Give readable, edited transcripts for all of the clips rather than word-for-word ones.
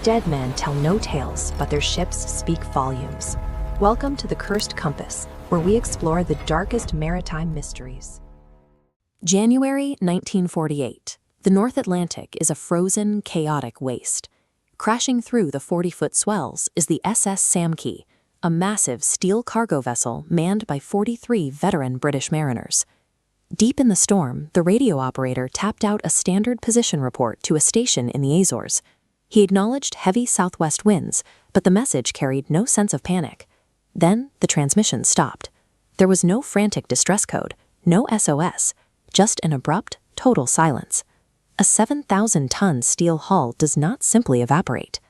Dead men tell no tales, but their ships speak volumes. Welcome to the Cursed Compass, where we explore the darkest maritime mysteries. January 1948. The North Atlantic is a frozen, chaotic waste. Crashing through the 40-foot swells is the SS Samkey, a massive steel cargo vessel manned by 43 veteran British mariners. Deep in the storm, the radio operator tapped out a standard position report to a station in the Azores. He acknowledged heavy southwest winds, but the message carried no sense of panic. Then the transmission stopped. There was no frantic distress code, no SOS, just an abrupt, total silence. A 7,000-ton steel hull does not simply evaporate.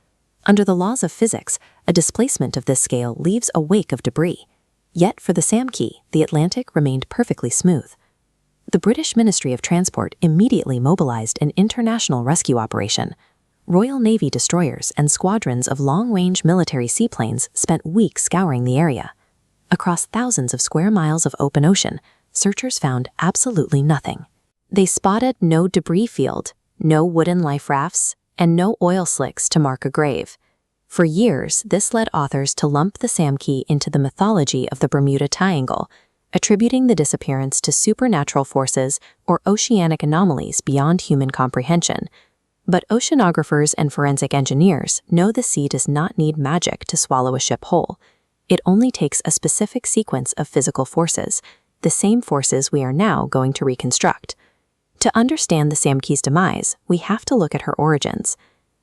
Under the laws of physics, a displacement of this scale leaves a wake of debris. Yet for the Samkey, the Atlantic remained perfectly smooth. The British Ministry of Transport immediately mobilized an international rescue operation. Royal Navy destroyers and squadrons of long-range military seaplanes spent weeks scouring the area. Across thousands of square miles of open ocean, searchers found absolutely nothing. They spotted no debris field, no wooden life rafts, and no oil slicks to mark a grave. For years, this led authors to lump the Samkey into the mythology of the Bermuda Triangle, attributing the disappearance to supernatural forces or oceanic anomalies beyond human comprehension. But oceanographers and forensic engineers know the sea does not need magic to swallow a ship whole. It only takes a specific sequence of physical forces, the same forces we are now going to reconstruct. To understand the Samkey's demise, we have to look at her origins.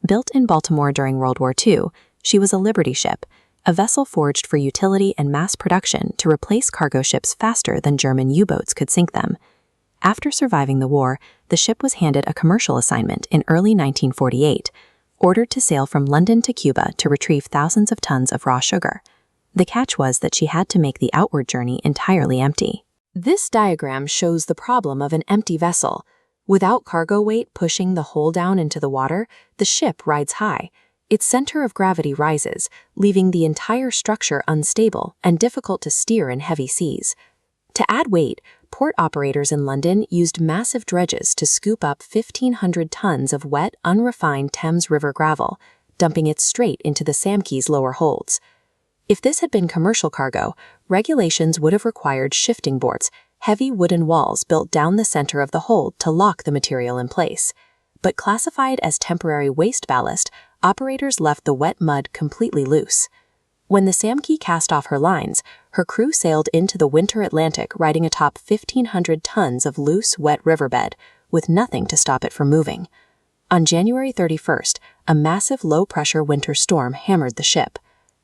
Built in Baltimore during World War II, she was a Liberty ship, a vessel forged for utility and mass production to replace cargo ships faster than German U-boats could sink them. After surviving the war, the ship was handed a commercial assignment in early 1948, ordered to sail from London to Cuba to retrieve thousands of tons of raw sugar. The catch was that she had to make the outward journey entirely empty. This diagram shows the problem of an empty vessel. Without cargo weight pushing the hull down into the water, the ship rides high. Its center of gravity rises, leaving the entire structure unstable and difficult to steer in heavy seas. To add weight, port operators in London used massive dredges to scoop up 1,500 tons of wet, unrefined Thames River gravel, dumping it straight into the Samkey's lower holds. If this had been commercial cargo, regulations would have required shifting boards, heavy wooden walls built down the center of the hold to lock the material in place. But classified as temporary waste ballast, operators left the wet mud completely loose. When the Samkey cast off her lines, her crew sailed into the winter Atlantic riding atop 1,500 tons of loose, wet riverbed, with nothing to stop it from moving. On January 31st, a massive low-pressure winter storm hammered the ship.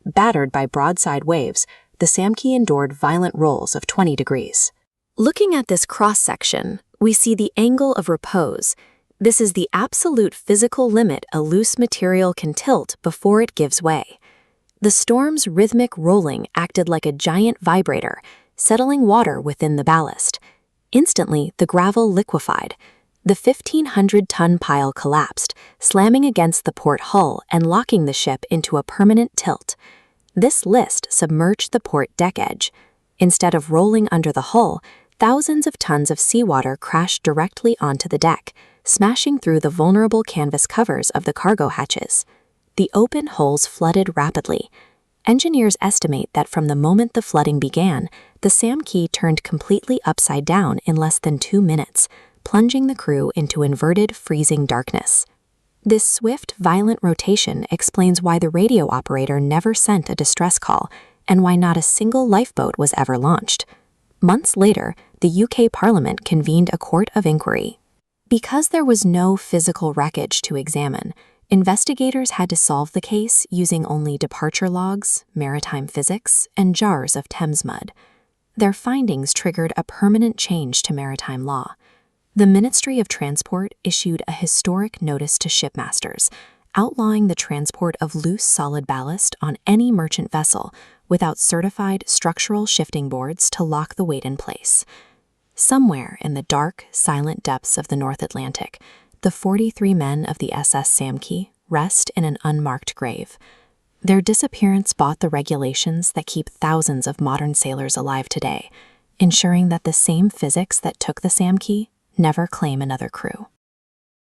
Battered by broadside waves, the Samkey endured violent rolls of 20 degrees. Looking at this cross-section, we see the angle of repose. This is the absolute physical limit a loose material can tilt before it gives way. The storm's rhythmic rolling acted like a giant vibrator, settling water within the ballast. Instantly, the gravel liquefied. The 1,500-ton pile collapsed, slamming against the port hull and locking the ship into a permanent tilt. This list submerged the port deck edge. Instead of rolling under the hull, thousands of tons of seawater crashed directly onto the deck, smashing through the vulnerable canvas covers of the cargo hatches. The open holes flooded rapidly. Engineers estimate that from the moment the flooding began, the Samkey turned completely upside down in less than 2 minutes, plunging the crew into inverted, freezing darkness. This swift, violent rotation explains why the radio operator never sent a distress call and why not a single lifeboat was ever launched. Months later, the UK Parliament convened a court of inquiry. Because there was no physical wreckage to examine, investigators had to solve the case using only departure logs, maritime physics, and jars of Thames mud. Their findings triggered a permanent change to maritime law. The Ministry of Transport issued a historic notice to shipmasters, outlawing the transport of loose solid ballast on any merchant vessel without certified structural shifting boards to lock the weight in place. Somewhere in the dark, silent depths of the North Atlantic, the 43 men of the SS Samkey rest in an unmarked grave. Their disappearance bought the regulations that keep thousands of modern sailors alive today, ensuring that the same physics that took the Samkey never claim another crew.